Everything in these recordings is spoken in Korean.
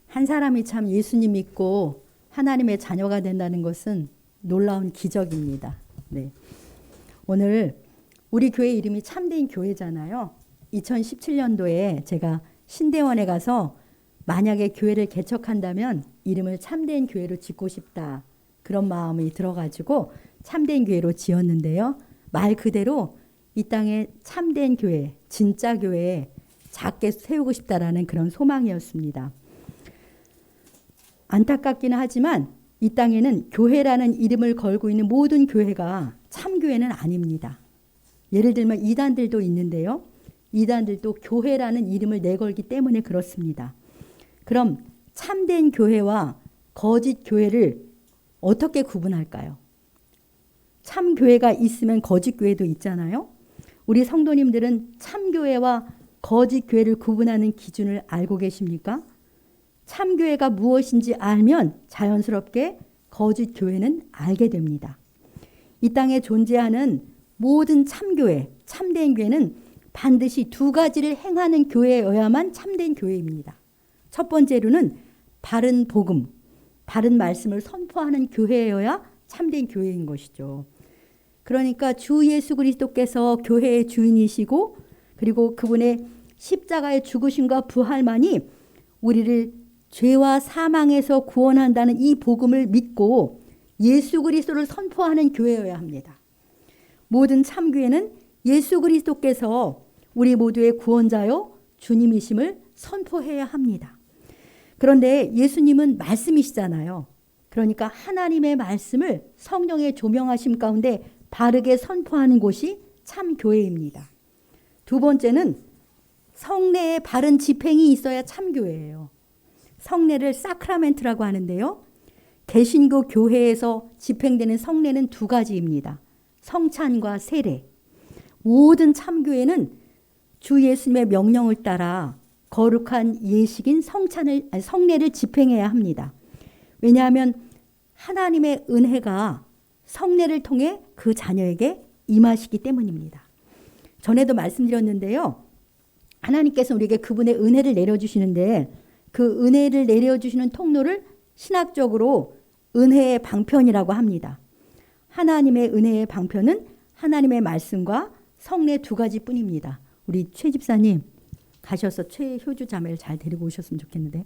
한 사람이 참 예수님 믿고 하나님의 자녀가 된다는 것은 놀라운 기적입니다. 네. 오늘 우리 교회 이름이 참된 교회잖아요. 2017년도에 제가 신대원에 가서 만약에 교회를 개척한다면 이름을 참된 교회로 짓고 싶다. 그런 마음이 들어가지고 참된 교회로 지었는데요. 말 그대로 이 땅에 참된 교회, 진짜 교회 작게 세우고 싶다라는 그런 소망이었습니다. 안타깝기는 하지만 이 땅에는 교회라는 이름을 걸고 있는 모든 교회가 참교회는 아닙니다. 예를 들면 이단들도 있는데요. 이단들도 교회라는 이름을 내걸기 때문에 그렇습니다. 그럼 참된 교회와 거짓 교회를 어떻게 구분할까요? 참교회가 있으면 거짓 교회도 있잖아요. 우리 성도님들은 참교회와 거짓 교회를 구분하는 기준을 알고 계십니까? 참교회가 무엇인지 알면 자연스럽게 거짓 교회는 알게 됩니다. 이 땅에 존재하는 모든 참교회, 참된 교회는 반드시 두 가지를 행하는 교회여야만 참된 교회입니다. 첫 번째로는 바른 복음, 바른 말씀을 선포하는 교회여야 참된 교회인 것이죠. 그러니까 주 예수 그리스도께서 교회의 주인이시고 그리고 그분의 십자가의 죽으심과 부활만이 우리를 죄와 사망에서 구원한다는 이 복음을 믿고 예수 그리스도를 선포하는 교회여야 합니다. 모든 참교회는 예수 그리스도께서 우리 모두의 구원자요 주님이심을 선포해야 합니다. 그런데 예수님은 말씀이시잖아요. 그러니까 하나님의 말씀을 성령의 조명하심 가운데 바르게 선포하는 곳이 참교회입니다. 두 번째는 성례의 바른 집행이 있어야 참교회예요. 성례를 사크라멘트라고 하는데요. 개신교 교회에서 집행되는 성례는 두 가지입니다. 성찬과 세례. 모든 참교회는 주 예수님의 명령을 따라 거룩한 예식인 성례를 집행해야 합니다. 왜냐하면 하나님의 은혜가 성례를 통해 그 자녀에게 임하시기 때문입니다. 전에도 말씀드렸는데요. 하나님께서 우리에게 그분의 은혜를 내려주시는데 그 은혜를 내려주시는 통로를 신학적으로 은혜의 방편이라고 합니다. 하나님의 은혜의 방편은 하나님의 말씀과 성례 두 가지뿐입니다. 우리 최 집사님 가셔서 최효주 자매를 잘 데리고 오셨으면 좋겠는데,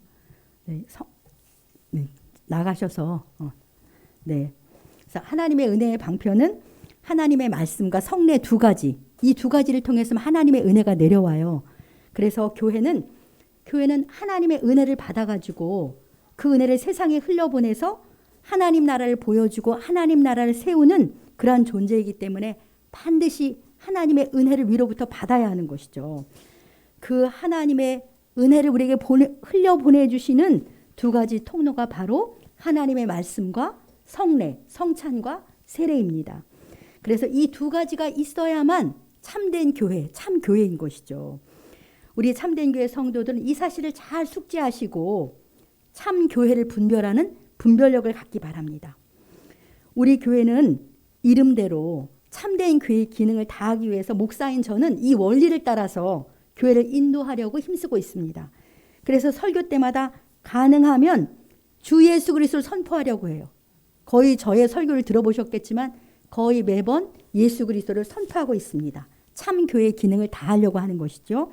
네, 나가셔서 네. 그래서 하나님의 은혜의 방편은 하나님의 말씀과 성례 두 가지, 이 두 가지를 통해서 하나님의 은혜가 내려와요. 그래서 교회는 하나님의 은혜를 받아가지고 그 은혜를 세상에 흘려보내서 하나님 나라를 보여주고 하나님 나라를 세우는 그러한 존재이기 때문에 반드시 하나님의 은혜를 위로부터 받아야 하는 것이죠. 그 하나님의 은혜를 우리에게 흘려보내주시는 두 가지 통로가 바로 하나님의 말씀과 성례, 성찬과 세례입니다. 그래서 이 두 가지가 있어야만 참된 교회, 참교회인 것이죠. 우리 참된 교회 성도들은 이 사실을 잘 숙지하시고 참교회를 분별하는 분별력을 갖기 바랍니다. 우리 교회는 이름대로 참된 교회의 기능을 다하기 위해서 목사인 저는 이 원리를 따라서 교회를 인도하려고 힘쓰고 있습니다. 그래서 설교 때마다 가능하면 주 예수 그리스도를 선포하려고 해요. 거의 저의 설교를 들어보셨겠지만 거의 매번 예수 그리스도를 선포하고 있습니다. 참교회의 기능을 다하려고 하는 것이죠.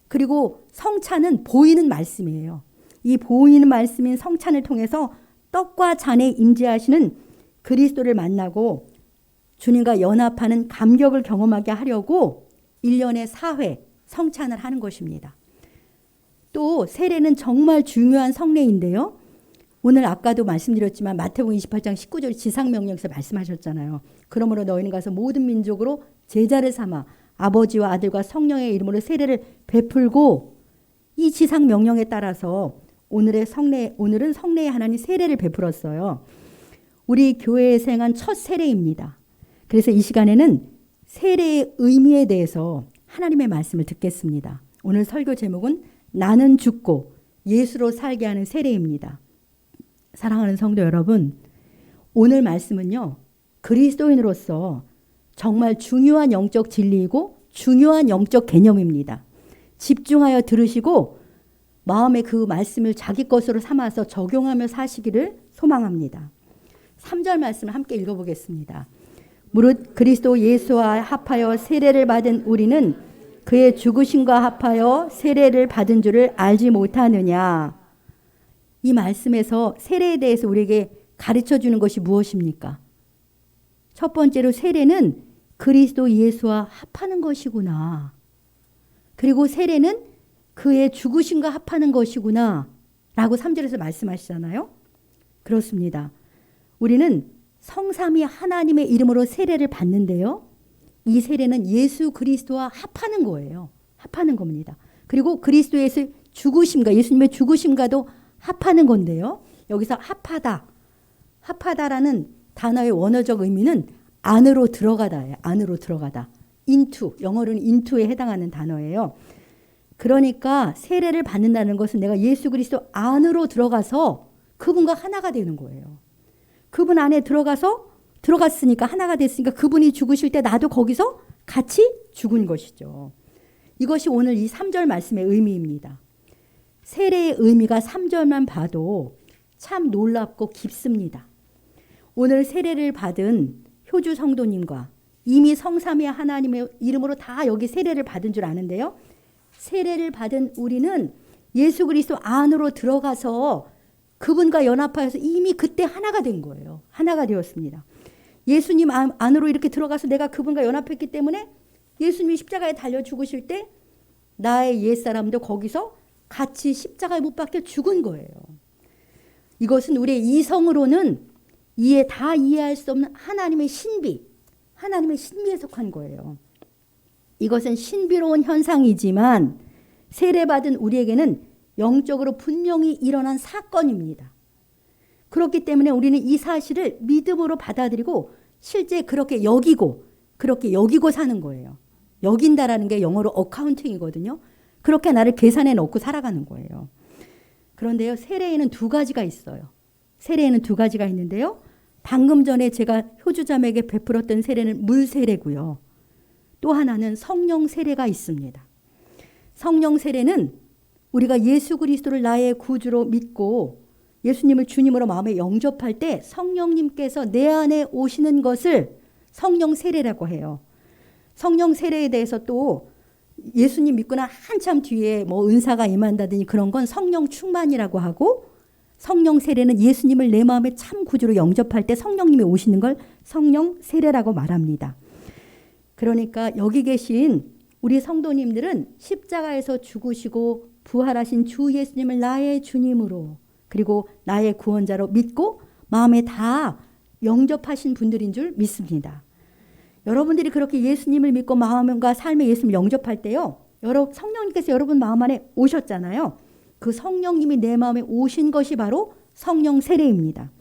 그리고 성찬은 보이는 말씀이에요. 이 보이는 말씀인 성찬을 통해서 떡과 잔에 임재하시는 그리스도를 만나고 주님과 연합하는 감격을 경험하게 하려고 1년에 4회 성찬을 하는 것입니다. 또 세례는 정말 중요한 성례인데요. 오늘 아까도 말씀드렸지만 마태복음 28장 19절 지상명령에서 말씀하셨잖아요. 그러므로 너희는 가서 모든 민족으로 제자를 삼아 아버지와 아들과 성령의 이름으로 세례를 베풀고 이 지상명령에 따라서 오늘은 성례의 하나님 세례를 베풀었어요. 우리 교회에서 행한 첫 세례입니다. 그래서 이 시간에는 세례의 의미에 대해서 하나님의 말씀을 듣겠습니다. 오늘 설교 제목은 나는 죽고 예수로 살게 하는 세례입니다. 사랑하는 성도 여러분, 오늘 말씀은요, 그리스도인으로서 정말 중요한 영적 진리이고 중요한 영적 개념입니다. 집중하여 들으시고 마음에 그 말씀을 자기 것으로 삼아서 적용하며 사시기를 소망합니다. 3절 말씀을 함께 읽어보겠습니다. 무릇 그리스도 예수와 합하여 세례를 받은 우리는 그의 죽으심과 합하여 세례를 받은 줄을 알지 못하느냐. 이 말씀에서 세례에 대해서 우리에게 가르쳐 주는 것이 무엇입니까? 첫 번째로 세례는 그리스도 예수와 합하는 것이구나. 그리고 세례는 그의 죽으심과 합하는 것이구나 라고 3절에서 말씀하시잖아요. 그렇습니다. 우리는 성삼위 하나님의 이름으로 세례를 받는데요. 이 세례는 예수 그리스도와 합하는 거예요. 합하는 겁니다. 그리고 그리스도의 죽으심과 예수님의 죽으심과도 합하는 건데요. 여기서 합하다. 합하다라는 단어의 원어적 의미는 안으로 들어가다예요. 안으로 들어가다. into, 영어로는 into에 해당하는 단어예요. 그러니까 세례를 받는다는 것은 내가 예수 그리스도 안으로 들어가서 그분과 하나가 되는 거예요. 그분 안에 들어갔으니까 하나가 됐으니까 그분이 죽으실 때 나도 거기서 같이 죽은 것이죠. 이것이 오늘 이 3절 말씀의 의미입니다. 세례의 의미가 3절만 봐도 참 놀랍고 깊습니다. 오늘 세례를 받은 효주 성도님과 이미 성삼위 하나님의 이름으로 다 여기 세례를 받은 줄 아는데요. 세례를 받은 우리는 예수 그리스도 안으로 들어가서 그분과 연합하여서 이미 그때 하나가 된 거예요. 하나가 되었습니다. 예수님 안으로 이렇게 들어가서 내가 그분과 연합했기 때문에 예수님이 십자가에 달려 죽으실 때 나의 옛사람도 거기서 같이 십자가에 못 박혀 죽은 거예요. 이것은 우리의 이성으로는 다 이해할 수 없는 하나님의 신비, 하나님의 신비에 속한 거예요. 이것은 신비로운 현상이지만 세례받은 우리에게는 영적으로 분명히 일어난 사건입니다. 그렇기 때문에 우리는 이 사실을 믿음으로 받아들이고 실제 그렇게 여기고 사는 거예요. 여긴다라는 게 영어로 어카운팅이거든요. 그렇게 나를 계산해 놓고 살아가는 거예요. 그런데요, 세례에는 두 가지가 있어요. 세례에는 두 가지가 있는데요. 방금 전에 제가 효주자매에게 베풀었던 세례는 물 세례고요. 또 하나는 성령 세례가 있습니다. 성령 세례는 우리가 예수 그리스도를 나의 구주로 믿고 예수님을 주님으로 마음에 영접할 때 성령님께서 내 안에 오시는 것을 성령 세례라고 해요. 성령 세례에 대해서 또 예수님 믿고 난 한참 뒤에 뭐 은사가 임한다든지 그런 건 성령 충만이라고 하고, 성령 세례는 예수님을 내 마음에 참 구주로 영접할 때 성령님이 오시는 걸 성령 세례라고 말합니다. 그러니까 여기 계신 우리 성도님들은 십자가에서 죽으시고 부활하신 주 예수님을 나의 주님으로 그리고 나의 구원자로 믿고 마음에 다 영접하신 분들인 줄 믿습니다. 여러분들이 그렇게 예수님을 믿고 마음과 삶에 예수님을 영접할 때요, 성령님께서 여러분 마음 안에 오셨잖아요. 그 성령님이 내 마음에 오신 것이 바로 성령 세례입니다.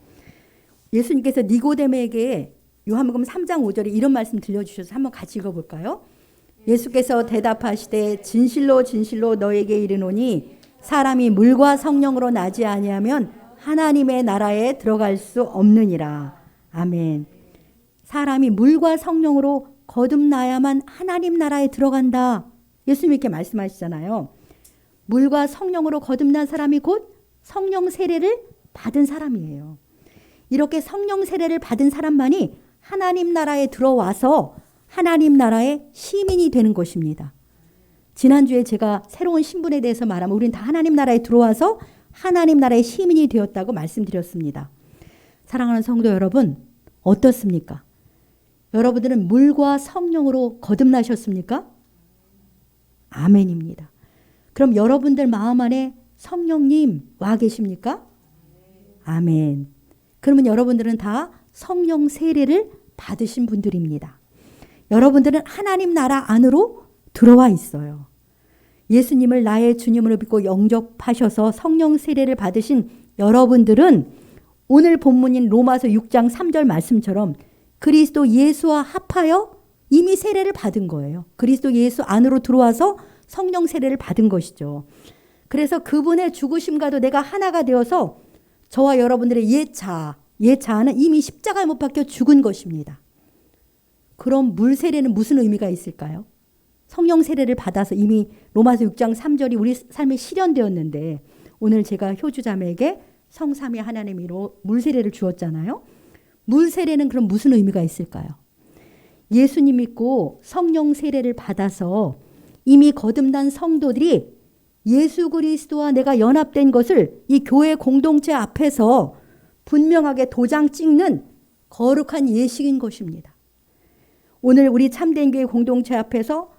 예수님께서 니고데모에게 요한복음 3장 5절에 이런 말씀 들려주셔서 한번 같이 읽어볼까요? 예수께서 대답하시되 진실로 진실로 너에게 이르노니 사람이 물과 성령으로 나지 아니하면 하나님의 나라에 들어갈 수 없느니라. 아멘. 사람이 물과 성령으로 거듭나야만 하나님 나라에 들어간다. 예수님이 이렇게 말씀하시잖아요. 물과 성령으로 거듭난 사람이 곧 성령 세례를 받은 사람이에요. 이렇게 성령 세례를 받은 사람만이 하나님 나라에 들어와서 하나님 나라의 시민이 되는 것입니다. 지난주에 제가 새로운 신분에 대해서 말하면 우리는 다 하나님 나라에 들어와서 하나님 나라의 시민이 되었다고 말씀드렸습니다. 사랑하는 성도 여러분, 어떻습니까? 여러분들은 물과 성령으로 거듭나셨습니까? 아멘입니다. 그럼 여러분들 마음 안에 성령님 와 계십니까? 아멘. 그러면 여러분들은 다 성령 세례를 받으신 분들입니다. 여러분들은 하나님 나라 안으로 들어와 있어요. 예수님을 나의 주님으로 믿고 영접하셔서 성령 세례를 받으신 여러분들은 오늘 본문인 로마서 6장 3절 말씀처럼 그리스도 예수와 합하여 이미 세례를 받은 거예요. 그리스도 예수 안으로 들어와서 성령 세례를 받은 것이죠. 그래서 그분의 죽으심과도 내가 하나가 되어서 저와 여러분들의 옛 자아는 이미 십자가에 못 박혀 죽은 것입니다. 그럼 물 세례는 무슨 의미가 있을까요? 성령 세례를 받아서 이미 로마서 6장 3절이 우리 삶에 실현되었는데 오늘 제가 효주자매에게 성삼위 하나님으로 물세례를 주었잖아요. 물세례는 그럼 무슨 의미가 있을까요? 예수님 믿고 성령 세례를 받아서 이미 거듭난 성도들이 예수 그리스도와 내가 연합된 것을 이 교회 공동체 앞에서 분명하게 도장 찍는 거룩한 예식인 것입니다. 오늘 우리 참된 교회 공동체 앞에서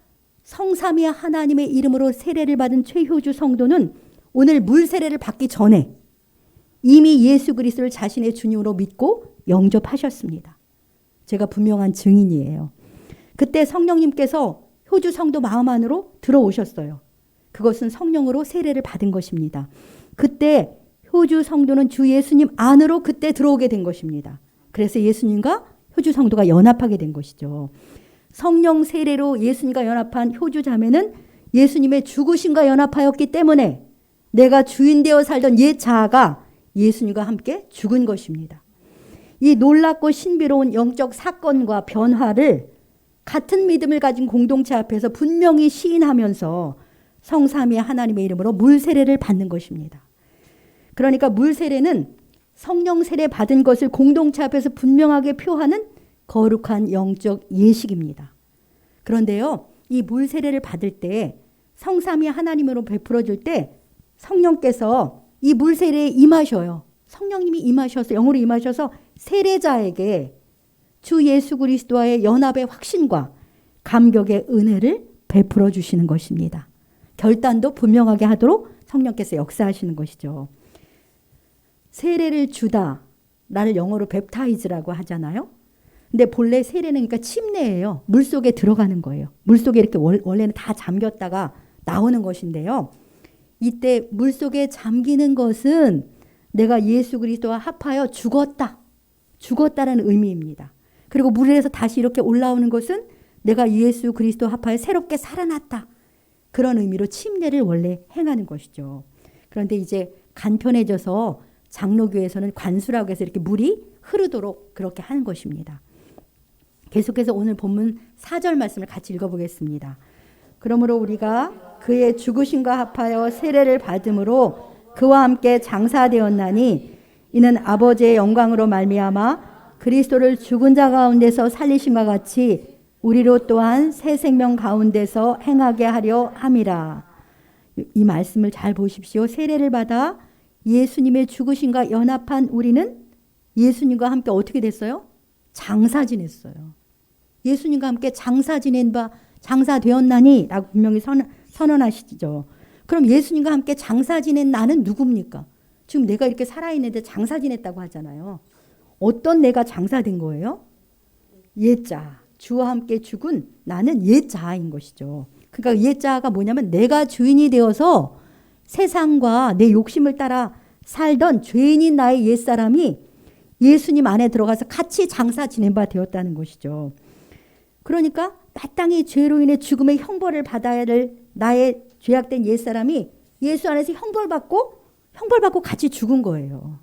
성삼위 하나님의 이름으로 세례를 받은 최효주 성도는 오늘 물세례를 받기 전에 이미 예수 그리스도를 자신의 주님으로 믿고 영접하셨습니다. 제가 분명한 증인이에요. 그때 성령님께서 효주 성도 마음 안으로 들어오셨어요. 그것은 성령으로 세례를 받은 것입니다. 그때 효주 성도는 주 예수님 안으로 그때 들어오게 된 것입니다. 그래서 예수님과 효주 성도가 연합하게 된 것이죠. 성령 세례로 예수님과 연합한 효주 자매는 예수님의 죽으심과 연합하였기 때문에 내가 주인 되어 살던 옛 자아가 예수님과 함께 죽은 것입니다. 이 놀랍고 신비로운 영적 사건과 변화를 같은 믿음을 가진 공동체 앞에서 분명히 시인하면서 성삼위 하나님의 이름으로 물세례를 받는 것입니다. 그러니까 물세례는 성령 세례 받은 것을 공동체 앞에서 분명하게 표하는 거룩한 영적 예식입니다. 그런데요, 이 물세례를 받을 때 성삼위 하나님으로 베풀어 줄 때 성령께서 이 물세례에 임하셔요. 성령님이 임하셔서 영으로 임하셔서 세례자에게 주 예수 그리스도와의 연합의 확신과 감격의 은혜를 베풀어 주시는 것입니다. 결단도 분명하게 하도록 성령께서 역사하시는 것이죠. 세례를 주다, 나를 영어로 웹타이즈라고 하잖아요. 근데 본래 세례는 그러니까 침례예요. 물속에 들어가는 거예요. 물속에 이렇게 원래는 다 잠겼다가 나오는 것인데요. 이때 물속에 잠기는 것은 내가 예수 그리스도와 합하여 죽었다. 죽었다라는 의미입니다. 그리고 물에서 다시 이렇게 올라오는 것은 내가 예수 그리스도 합하여 새롭게 살아났다. 그런 의미로 침례를 원래 행하는 것이죠. 그런데 이제 간편해져서 장로교에서는 관수라고 해서 이렇게 물이 흐르도록 그렇게 하는 것입니다. 계속해서 오늘 본문 4절 말씀을 같이 읽어보겠습니다. 그러므로 우리가 그의 죽으심과 합하여 세례를 받음으로 그와 함께 장사되었나니 이는 아버지의 영광으로 말미암아 그리스도를 죽은 자 가운데서 살리심과 같이 우리로 또한 새 생명 가운데서 행하게 하려 함이라. 이 말씀을 잘 보십시오. 세례를 받아 예수님의 죽으심과 연합한 우리는 예수님과 함께 어떻게 됐어요? 장사 지냈어요. 예수님과 함께 장사 지낸 바 장사되었나니 라고 분명히 선언하시죠. 그럼 예수님과 함께 장사 지낸 나는 누굽니까? 지금 내가 이렇게 살아있는데 장사 지냈다고 하잖아요. 어떤 내가 장사된 거예요? 옛자, 주와 함께 죽은 나는 옛자인 것이죠. 그러니까 옛자가 뭐냐면 내가 주인이 되어서 세상과 내 욕심을 따라 살던 죄인인 나의 옛사람이 예수님 안에 들어가서 같이 장사 지낸 바 되었다는 것이죠. 그러니까 마땅히 죄로 인해 죽음의 형벌을 받아야 될 나의 죄악된 옛사람이 예수 안에서 형벌받고 같이 죽은 거예요.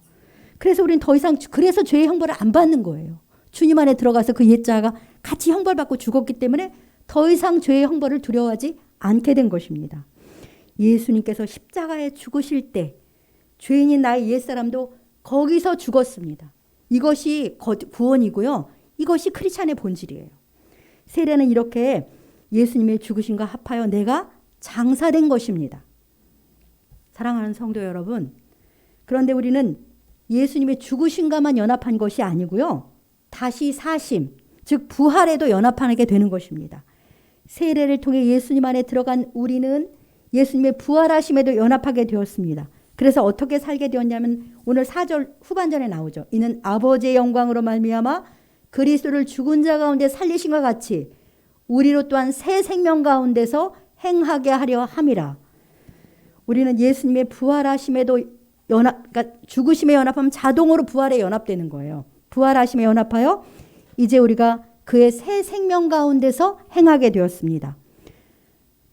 그래서 우리는 더 이상 그래서 죄의 형벌을 안 받는 거예요. 주님 안에 들어가서 그 옛자가 같이 형벌받고 죽었기 때문에 더 이상 죄의 형벌을 두려워하지 않게 된 것입니다. 예수님께서 십자가에 죽으실 때 죄인인 나의 옛사람도 거기서 죽었습니다. 이것이 구원이고요. 이것이 크리스찬의 본질이에요. 세례는 이렇게 예수님의 죽으심과 합하여 내가 장사된 것입니다. 사랑하는 성도 여러분, 그런데 우리는 예수님의 죽으심과만 연합한 것이 아니고요. 다시 사심, 즉 부활에도 연합하게 되는 것입니다. 세례를 통해 예수님 안에 들어간 우리는 예수님의 부활하심에도 연합하게 되었습니다. 그래서 어떻게 살게 되었냐면 오늘 4절 후반전에 나오죠. 이는 아버지의 영광으로 말미암아 그리스도를 죽은 자 가운데 살리심과 같이 우리로 또한 새 생명 가운데서 행하게 하려 함이라. 우리는 예수님의 부활하심에도 그러니까 죽으심에 연합하면 자동으로 부활에 연합되는 거예요. 부활하심에 연합하여 이제 우리가 그의 새 생명 가운데서 행하게 되었습니다.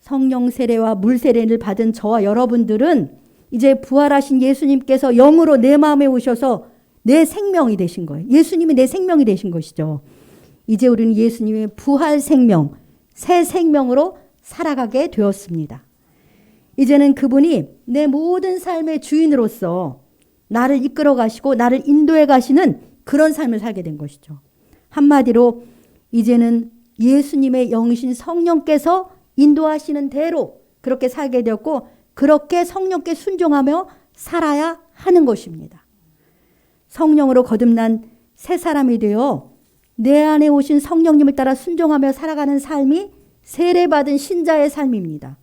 성령 세례와 물 세례를 받은 저와 여러분들은 이제 부활하신 예수님께서 영으로 내 마음에 오셔서 내 생명이 되신 거예요. 예수님이 내 생명이 되신 것이죠. 이제 우리는 예수님의 부활 생명, 새 생명으로 살아가게 되었습니다. 이제는 그분이 내 모든 삶의 주인으로서 나를 이끌어 가시고 나를 인도해 가시는 그런 삶을 살게 된 것이죠. 한마디로 이제는 예수님의 영이신 성령께서 인도하시는 대로 그렇게 살게 되었고 그렇게 성령께 순종하며 살아야 하는 것입니다. 성령으로 거듭난 새 사람이 되어 내 안에 오신 성령님을 따라 순종하며 살아가는 삶이 세례받은 신자의 삶입니다.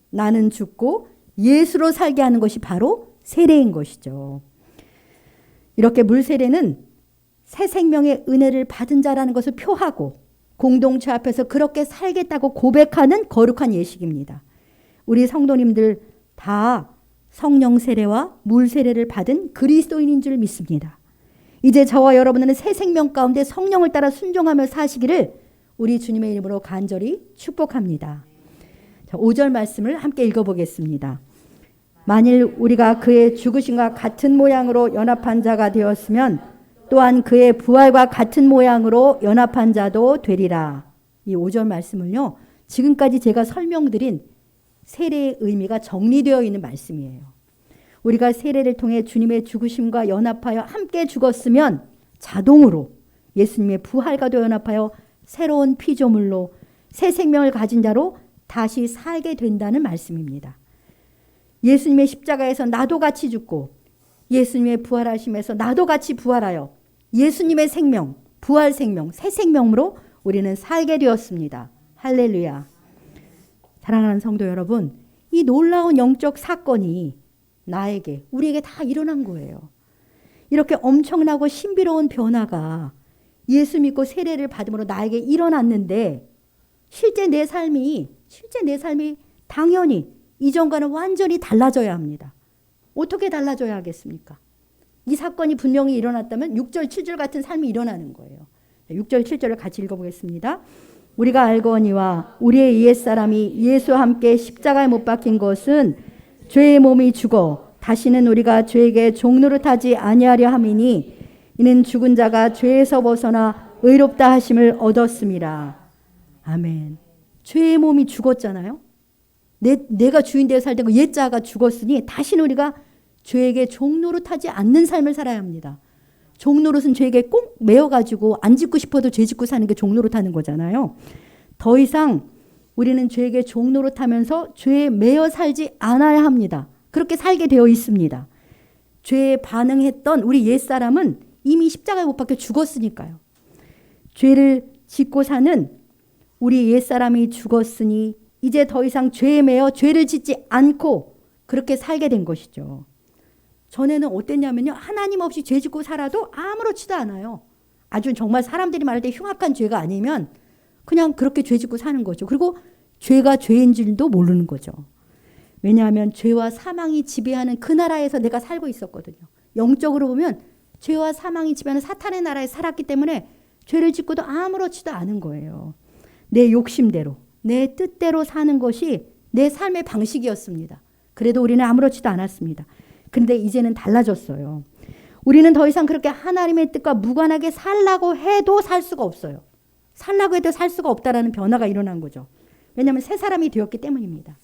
나는 죽고 예수로 살게 하는 것이 바로 세례인 것이죠. 이렇게 물세례는 새 생명의 은혜를 받은 자라는 것을 표하고 공동체 앞에서 그렇게 살겠다고 고백하는 거룩한 예식입니다. 우리 성도님들 다 성령 세례와 물 세례를 받은 그리스도인인 줄 믿습니다. 이제 저와 여러분은 새 생명 가운데 성령을 따라 순종하며 사시기를 우리 주님의 이름으로 간절히 축복합니다. 5절 말씀을 함께 읽어보겠습니다. 만일 우리가 그의 죽으심과 같은 모양으로 연합한 자가 되었으면 또한 그의 부활과 같은 모양으로 연합한 자도 되리라. 이 5절 말씀을요, 지금까지 제가 설명드린 세례의 의미가 정리되어 있는 말씀이에요. 우리가 세례를 통해 주님의 죽으심과 연합하여 함께 죽었으면 자동으로 예수님의 부활과도 연합하여 새로운 피조물로 새 생명을 가진 자로 다시 살게 된다는 말씀입니다. 예수님의 십자가에서 나도 같이 죽고 예수님의 부활하심에서 나도 같이 부활하여 예수님의 생명, 부활 생명, 새 생명으로 우리는 살게 되었습니다. 할렐루야. 사랑하는 성도 여러분, 이 놀라운 영적 사건이 나에게, 우리에게 다 일어난 거예요. 이렇게 엄청나고 신비로운 변화가 예수 믿고 세례를 받음으로 나에게 일어났는데 실제 내 삶이 당연히 이전과는 완전히 달라져야 합니다. 어떻게 달라져야 하겠습니까? 이 사건이 분명히 일어났다면 6절, 7절 같은 삶이 일어나는 거예요. 6절, 7절을 같이 읽어보겠습니다. 우리가 알거니와 우리의 옛사람이 예수와 함께 십자가에 못 박힌 것은 죄의 몸이 죽어 다시는 우리가 죄에게 종노릇하지 아니하려 함이니 이는 죽은 자가 죄에서 벗어나 의롭다 하심을 얻었음이라. 아멘. 죄의 몸이 죽었잖아요. 내가 주인 되어 살던 그 옛자가 죽었으니 다시는 우리가 죄에게 종노릇하지 않는 삶을 살아야 합니다. 종노릇은 죄에게 꼭 매여가지고 안 짓고 싶어도 죄 짓고 사는 게 종노릇하는 거잖아요. 더 이상 우리는 죄에게 종노릇하면서 죄에 매여 살지 않아야 합니다. 그렇게 살게 되어 있습니다. 죄에 반응했던 우리 옛사람은 이미 십자가에 못 박혀 죽었으니까요. 죄를 짓고 사는 우리 옛사람이 죽었으니 이제 더 이상 죄에 매여 죄를 짓지 않고 그렇게 살게 된 것이죠. 전에는 어땠냐면요. 하나님 없이 죄 짓고 살아도 아무렇지도 않아요. 아주 정말 사람들이 말할 때 흉악한 죄가 아니면 그냥 그렇게 죄 짓고 사는 거죠. 그리고 죄가 죄인 줄도 모르는 거죠. 왜냐하면 죄와 사망이 지배하는 그 나라에서 내가 살고 있었거든요. 영적으로 보면 죄와 사망이 지배하는 사탄의 나라에 살았기 때문에 죄를 짓고도 아무렇지도 않은 거예요. 내 욕심대로, 내 뜻대로 사는 것이 내 삶의 방식이었습니다. 그래도 우리는 아무렇지도 않았습니다. 그런데 이제는 달라졌어요. 우리는 더 이상 그렇게 하나님의 뜻과 무관하게 살라고 해도 살 수가 없어요. 살라고 해도 살 수가 없다라는 변화가 일어난 거죠. 왜냐하면 새 사람이 되었기 때문입니다.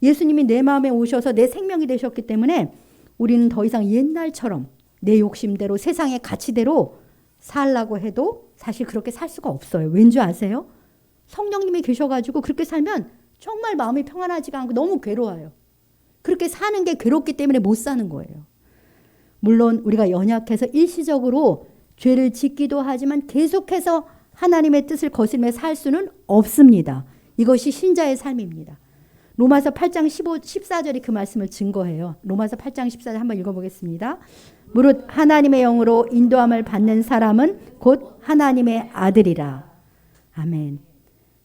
예수님이 내 마음에 오셔서 내 생명이 되셨기 때문에 우리는 더 이상 옛날처럼 내 욕심대로 세상의 가치대로 살라고 해도 사실 그렇게 살 수가 없어요. 왠지 아세요? 성령님이 계셔가지고 그렇게 살면 정말 마음이 평안하지가 않고 너무 괴로워요. 그렇게 사는 게 괴롭기 때문에 못 사는 거예요. 물론 우리가 연약해서 일시적으로 죄를 짓기도 하지만 계속해서 하나님의 뜻을 거스르며 살 수는 없습니다. 이것이 신자의 삶입니다. 로마서 8장 14절이 그 말씀을 증거해요. 로마서 8장 14절 한번 읽어보겠습니다. 무릇 하나님의 영으로 인도함을 받는 사람은 곧 하나님의 아들이라. 아멘.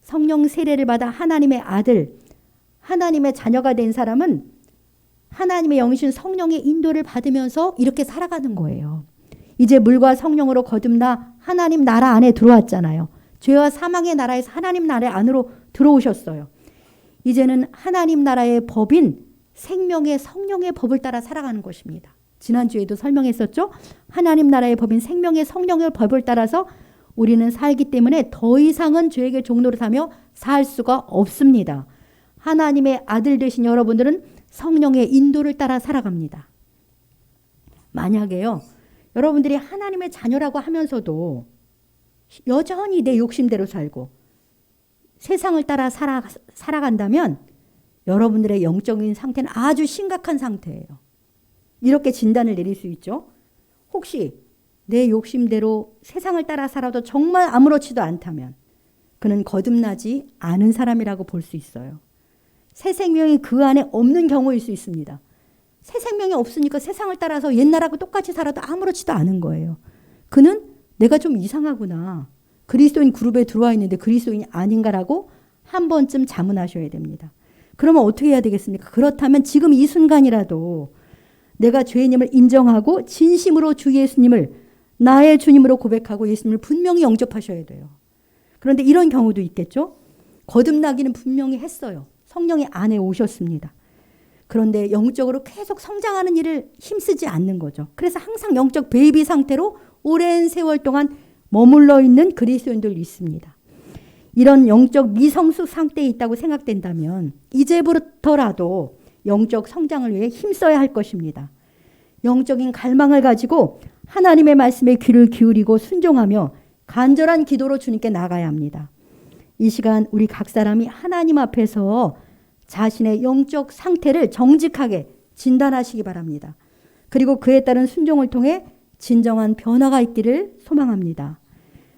성령 세례를 받아 하나님의 아들, 하나님의 자녀가 된 사람은 하나님의 영이신 성령의 인도를 받으면서 이렇게 살아가는 거예요. 이제 물과 성령으로 거듭나 하나님 나라 안에 들어왔잖아요. 죄와 사망의 나라에서 하나님 나라 안으로 들어오셨어요. 이제는 하나님 나라의 법인 생명의 성령의 법을 따라 살아가는 것입니다. 지난주에도 설명했었죠. 하나님 나라의 법인 생명의 성령의 법을 따라서 우리는 살기 때문에 더 이상은 죄에게 종노릇하며 살 수가 없습니다. 하나님의 아들 되신 여러분들은 성령의 인도를 따라 살아갑니다. 만약에요, 여러분들이 하나님의 자녀라고 하면서도 여전히 내 욕심대로 살고 세상을 따라 살아간다면 여러분들의 영적인 상태는 아주 심각한 상태예요. 이렇게 진단을 내릴 수 있죠. 혹시 내 욕심대로 세상을 따라 살아도 정말 아무렇지도 않다면 그는 거듭나지 않은 사람이라고 볼 수 있어요. 새 생명이 그 안에 없는 경우일 수 있습니다. 새 생명이 없으니까 세상을 따라서 옛날하고 똑같이 살아도 아무렇지도 않은 거예요. 그는 내가 좀 이상하구나. 그리스도인 그룹에 들어와 있는데 그리스도인이 아닌가라고 한 번쯤 자문하셔야 됩니다. 그러면 어떻게 해야 되겠습니까? 그렇다면 지금 이 순간이라도 내가 죄인임을 인정하고 진심으로 주 예수님을 나의 주님으로 고백하고 예수님을 분명히 영접하셔야 돼요. 그런데 이런 경우도 있겠죠? 거듭나기는 분명히 했어요. 성령이 안에 오셨습니다. 그런데 영적으로 계속 성장하는 일을 힘쓰지 않는 거죠. 그래서 항상 영적 베이비 상태로 오랜 세월 동안 머물러 있는 그리스도인들도 있습니다. 이런 영적 미성숙 상태에 있다고 생각된다면 이제부터라도 영적 성장을 위해 힘써야 할 것입니다. 영적인 갈망을 가지고 하나님의 말씀에 귀를 기울이고 순종하며 간절한 기도로 주님께 나가야 합니다. 이 시간 우리 각 사람이 하나님 앞에서 자신의 영적 상태를 정직하게 진단하시기 바랍니다. 그리고 그에 따른 순종을 통해 진정한 변화가 있기를 소망합니다.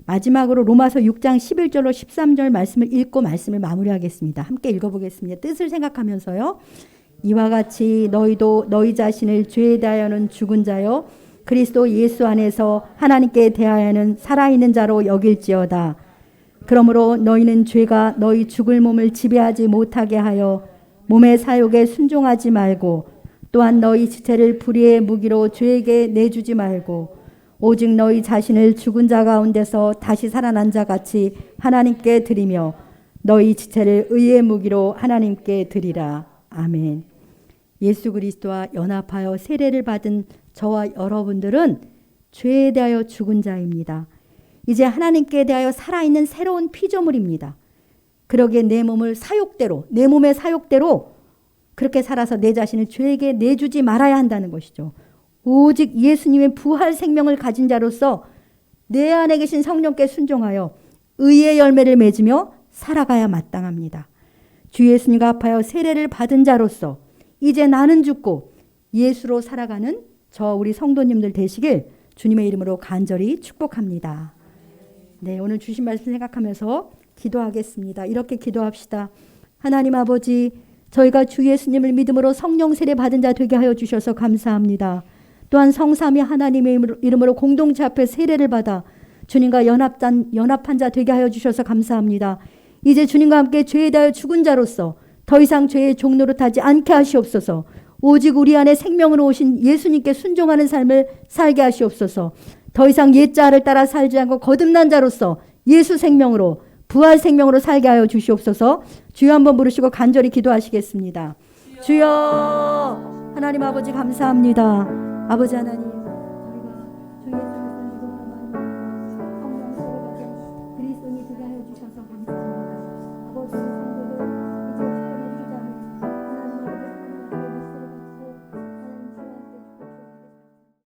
마지막으로 로마서 6장 11절로 13절 말씀을 읽고 말씀을 마무리하겠습니다. 함께 읽어보겠습니다. 뜻을 생각하면서요. 이와 같이 너희도 너희 자신을 죄에 대하여는 죽은 자요 그리스도 예수 안에서 하나님께 대하여는 살아있는 자로 여길지어다. 그러므로 너희는 죄가 너희 죽을 몸을 지배하지 못하게 하여 몸의 사욕에 순종하지 말고 또한 너희 지체를 불의의 무기로 죄에게 내주지 말고 오직 너희 자신을 죽은 자 가운데서 다시 살아난 자 같이 하나님께 드리며 너희 지체를 의의 무기로 하나님께 드리라. 아멘. 예수 그리스도와 연합하여 세례를 받은 저와 여러분들은 죄에 대하여 죽은 자입니다. 이제 하나님께 대하여 살아있는 새로운 피조물입니다. 그러기에 내 몸의 사욕대로 그렇게 살아서 내 자신을 죄에게 내주지 말아야 한다는 것이죠. 오직 예수님의 부활 생명을 가진 자로서 내 안에 계신 성령께 순종하여 의의 열매를 맺으며 살아가야 마땅합니다. 주 예수님과 합하여 세례를 받은 자로서 이제 나는 죽고 예수로 살아가는 저 우리 성도님들 되시길 주님의 이름으로 간절히 축복합니다. 네, 오늘 주신 말씀 생각하면서 기도하겠습니다. 이렇게 기도합시다. 하나님 아버지, 저희가 주 예수님을 믿음으로 성령 세례 받은 자 되게 하여 주셔서 감사합니다. 또한 성삼위 하나님의 이름으로 공동체 앞에 세례를 받아 주님과 연합한 자 되게 하여 주셔서 감사합니다. 이제 주님과 함께 죄에 대하여 죽은 자로서 더 이상 죄의 종노릇하지 않게 하시옵소서. 오직 우리 안에 생명으로 오신 예수님께 순종하는 삶을 살게 하시옵소서. 더 이상 옛자를 따라 살지 않고 거듭난 자로서 예수 생명으로 부활 생명으로 살게 하여 주시옵소서. 주여 한번 부르시고 간절히 기도하시겠습니다. 주여 하나님 아버지 감사합니다. 아버지 하나님